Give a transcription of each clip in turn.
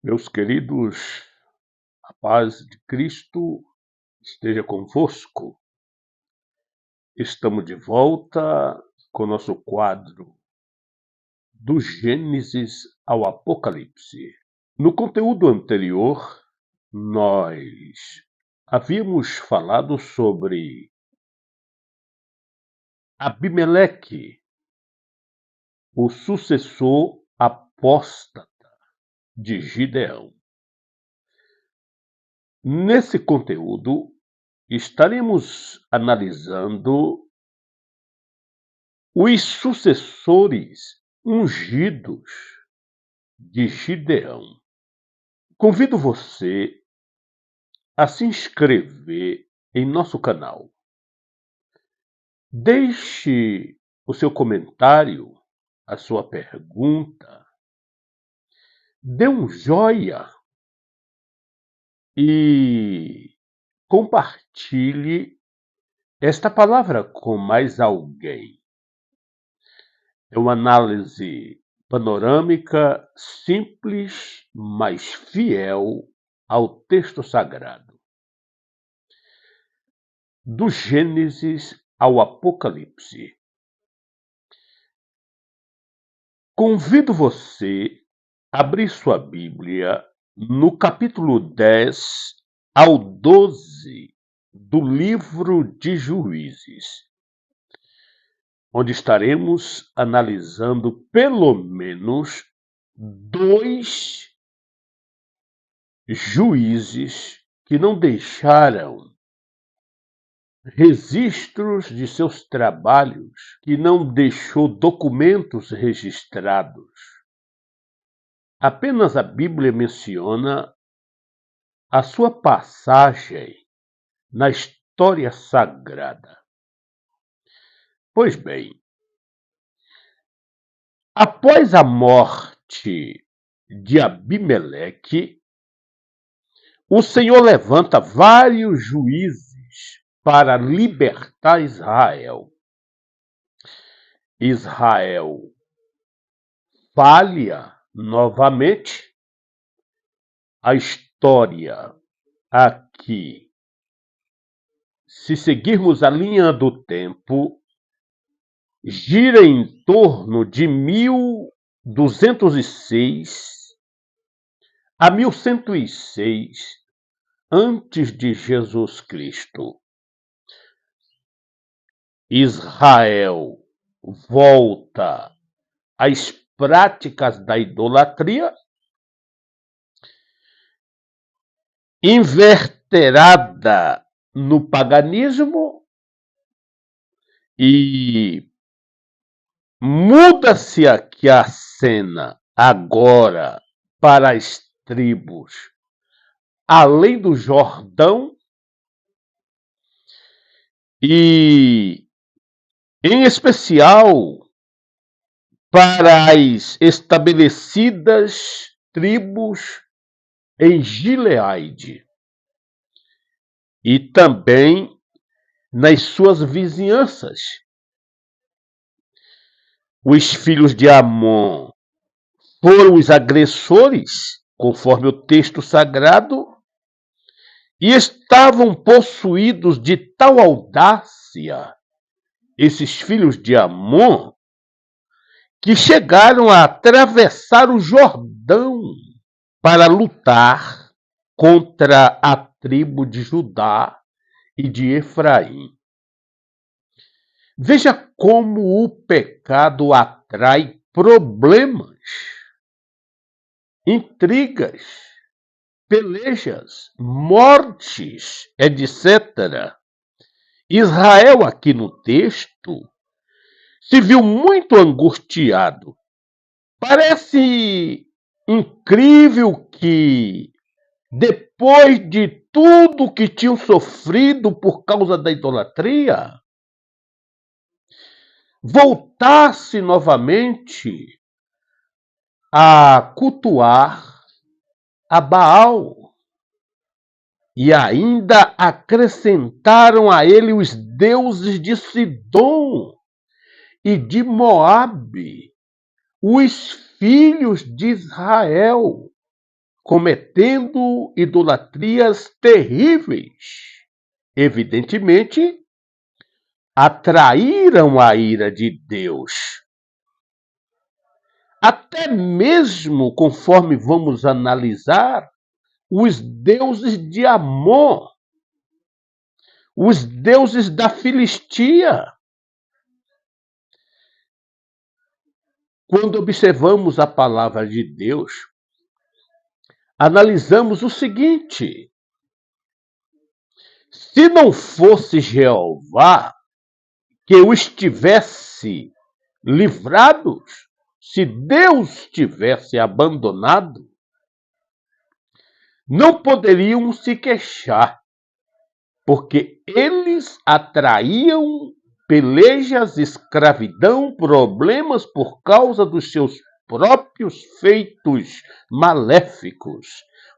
Meus queridos, a paz de Cristo esteja convosco. Estamos de volta com nosso quadro do Gênesis ao Apocalipse. No conteúdo anterior, nós havíamos falado sobre Abimeleque, o sucessor apóstata de Gideão. Nesse conteúdo, estaremos analisando os sucessores ungidos de Gideão. Convido você a se inscrever em nosso canal. Deixe o seu comentário, a sua pergunta, dê um joinha e compartilhe esta palavra com mais alguém. É uma análise panorâmica, simples, mas fiel ao texto sagrado. Do Gênesis ao Apocalipse. Convido você a abrir sua Bíblia no capítulo 10 ao 12 do livro de Juízes, onde estaremos analisando pelo menos 2 juízes que não deixaram registros de seus trabalhos, que não deixou documentos registrados. Apenas a Bíblia menciona a sua passagem na história sagrada. Pois bem, após a morte de Abimeleque, o Senhor levanta vários juízes para libertar Israel. Israel falha novamente. A história aqui, se seguirmos a linha do tempo, gira em torno de 1206 a 1106 antes de Jesus Cristo. Israel volta às práticas da idolatria, inverterada no paganismo, e muda-se aqui a cena agora para as tribos além do Jordão e, em especial, para as estabelecidas tribos em Gileade e também nas suas vizinhanças. Os filhos de Amon foram os agressores, conforme o texto sagrado, e estavam possuídos de tal audácia, esses filhos de Amon, que chegaram a atravessar o Jordão para lutar contra a tribo de Judá e de Efraim. Veja como o pecado atrai problemas, intrigas, pelejas, mortes, etc. Israel, aqui no texto, se viu muito angustiado. Parece incrível que, depois de tudo que tinham sofrido por causa da idolatria, voltasse novamente a cultuar a Baal. E ainda acrescentaram a ele os deuses de Sidom e de Moabe, os filhos de Israel. cometendo idolatrias terríveis. Evidentemente, atraíram a ira de Deus. Até mesmo, conforme vamos analisar, os deuses de Amon, os deuses da Filistia. Quando observamos a palavra de Deus, analisamos o seguinte: se não fosse Jeová que o estivesse livrado, se Deus tivesse abandonado, não poderiam se queixar, porque eles atraíam pelejas, escravidão, problemas por causa dos seus próprios feitos maléficos,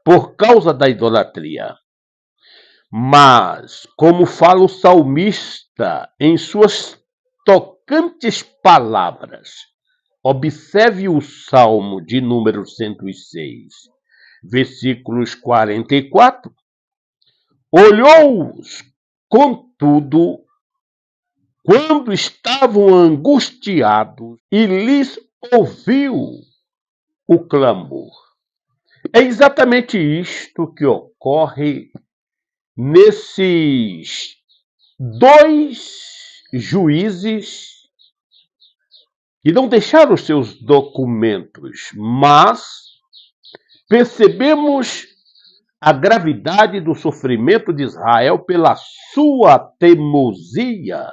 por causa da idolatria. Mas, como fala o salmista em suas tocantes palavras, observe o Salmo de número 106, versículos 44. Olhou-os, contudo, quando estavam angustiados, e lhes ouviu o clamor. É exatamente isto que ocorre nesses dois juízes que não deixaram os seus documentos, mas percebemos a gravidade do sofrimento de Israel pela sua teimosia,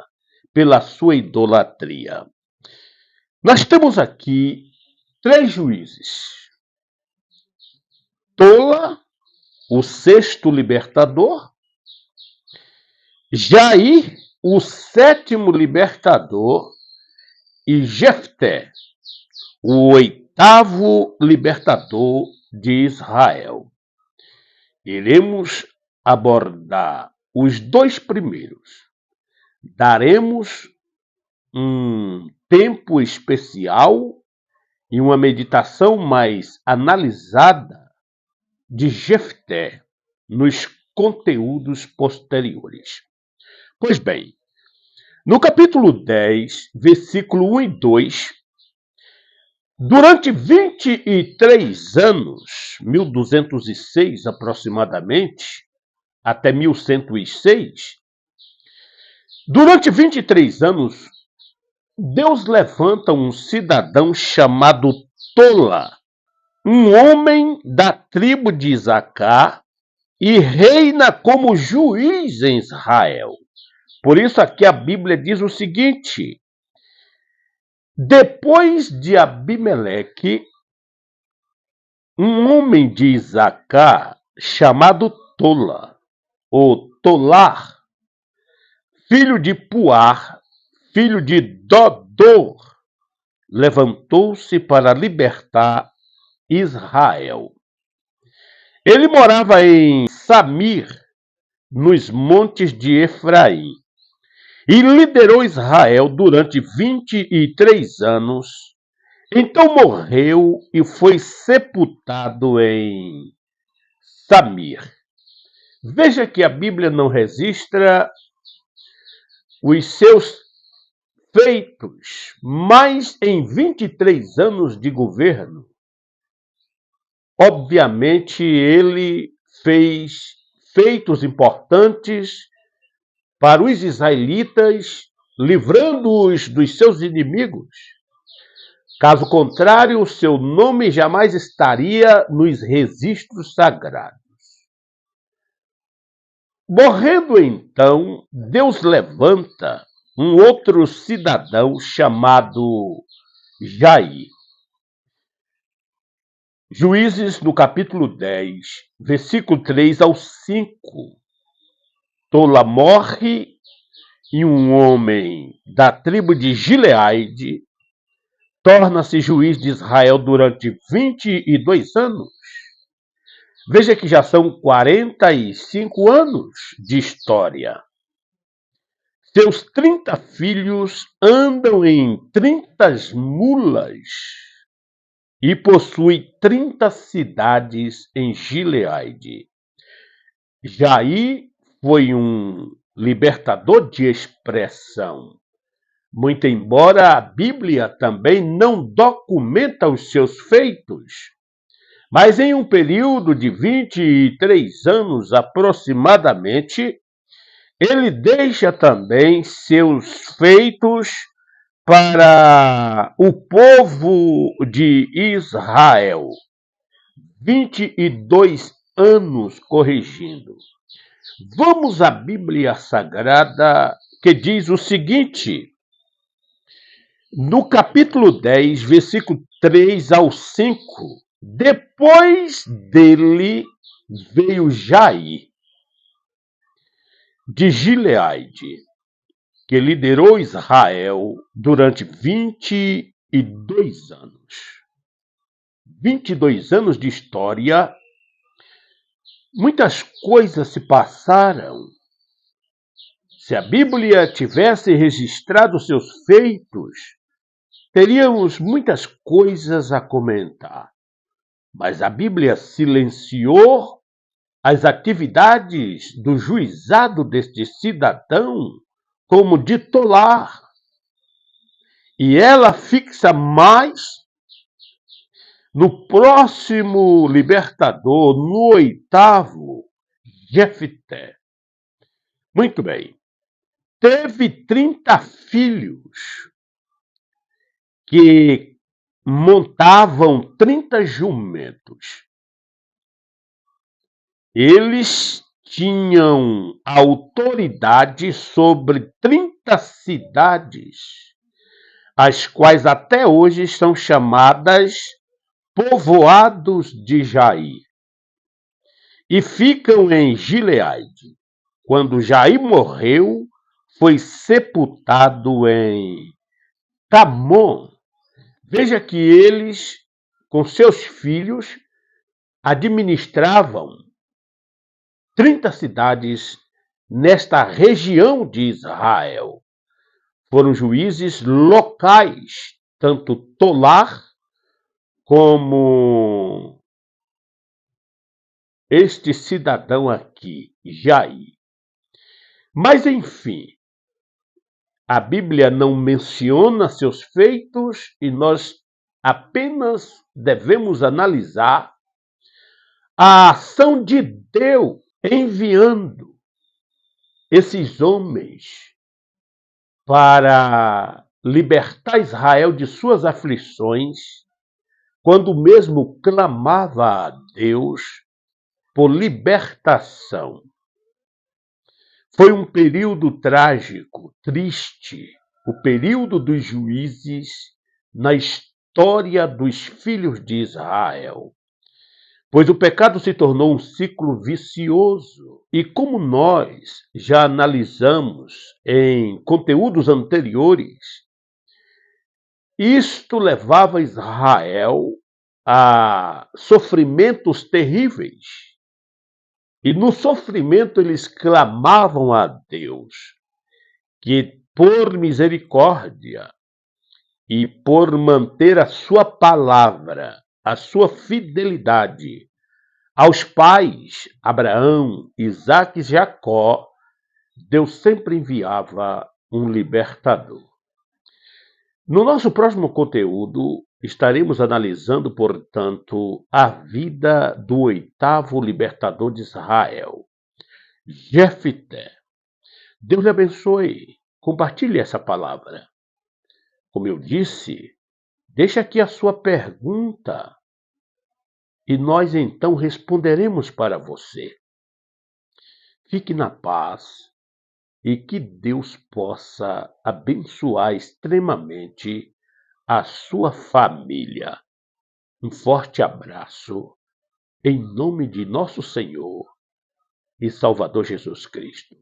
pela sua idolatria. Nós temos aqui 3 juízes. Tola, o 6º libertador, Jair, o 7º libertador, e Jefté, o 8º libertador de Israel. Iremos abordar os 2 primeiros. Daremos um tempo especial e uma meditação mais analisada de Jefté nos conteúdos posteriores. Pois bem, no capítulo 10, versículo 1 e 2, durante 23 anos, 1206 aproximadamente, até 1106, durante 23 anos, Deus levanta um cidadão chamado Tola, um homem da tribo de Isacar, e reina como juiz em Israel. Por isso aqui a Bíblia diz o seguinte: depois de Abimeleque, um homem de Isacar chamado Tola, ou Tolar, filho de Puar, filho de Dodor, levantou-se para libertar Israel. Ele morava em Samir, nos montes de Efraim, e liderou Israel durante 23 anos. Então morreu e foi sepultado em Samir. Veja que a Bíblia não registra os seus feitos, mas em 23 anos de governo, obviamente ele fez feitos importantes para os israelitas, livrando-os dos seus inimigos. Caso contrário, o seu nome jamais estaria nos registros sagrados. Morrendo então, Deus levanta um outro cidadão chamado Jair. Juízes, no capítulo 10, versículo 3 ao 5. Tola morre e um homem da tribo de Gileade torna-se juiz de Israel durante 22 anos. Veja que já são 45 anos de história. Seus 30 filhos andam em 30 mulas e possui 30 cidades em Gileade. Jair foi um libertador de expressão, muito embora a Bíblia também não documenta os seus feitos. Mas em um período de 23 anos aproximadamente, ele deixa também seus feitos para o povo de Israel. 22 anos corrigindo. Vamos à Bíblia Sagrada, que diz o seguinte: no capítulo 10, versículo 3 ao 5, depois dele veio Jair, de Gileade, que liderou Israel durante 22 anos. 22 anos de história, muitas coisas se passaram. Se a Bíblia tivesse registrado seus feitos, teríamos muitas coisas a comentar. Mas a Bíblia silenciou as atividades do juizado deste cidadão como de tolar. E ela fixa mais no próximo libertador, no oitavo, Jefté. Muito bem. Teve 30 filhos que montavam 30 jumentos. Eles tinham autoridade sobre 30 cidades, as quais até hoje são chamadas povoados de Jair, e ficam em Gileade. Quando Jair morreu, foi sepultado em Tamon. Veja que eles, com seus filhos, administravam 30 cidades nesta região de Israel. Foram juízes locais, tanto Tolar como este cidadão aqui, Jair. Mas, enfim, a Bíblia não menciona seus feitos e nós apenas devemos analisar a ação de Deus enviando esses homens para libertar Israel de suas aflições, quando mesmo clamava a Deus por libertação. Foi um período trágico, triste, o período dos juízes na história dos filhos de Israel. Pois o pecado se tornou um ciclo vicioso. E como nós já analisamos em conteúdos anteriores, isto levava Israel a sofrimentos terríveis. E no sofrimento eles clamavam a Deus que, por misericórdia e por manter a sua palavra, a sua fidelidade aos pais, Abraão, Isaque e Jacó, Deus sempre enviava um libertador. No nosso próximo conteúdo, estaremos analisando, portanto, a vida do oitavo libertador de Israel, Jefté. Deus lhe abençoe. Compartilhe essa palavra. Como eu disse, deixe aqui a sua pergunta e nós então responderemos para você. Fique na paz e que Deus possa abençoar extremamente a sua família. Um forte abraço, em nome de nosso Senhor e Salvador Jesus Cristo.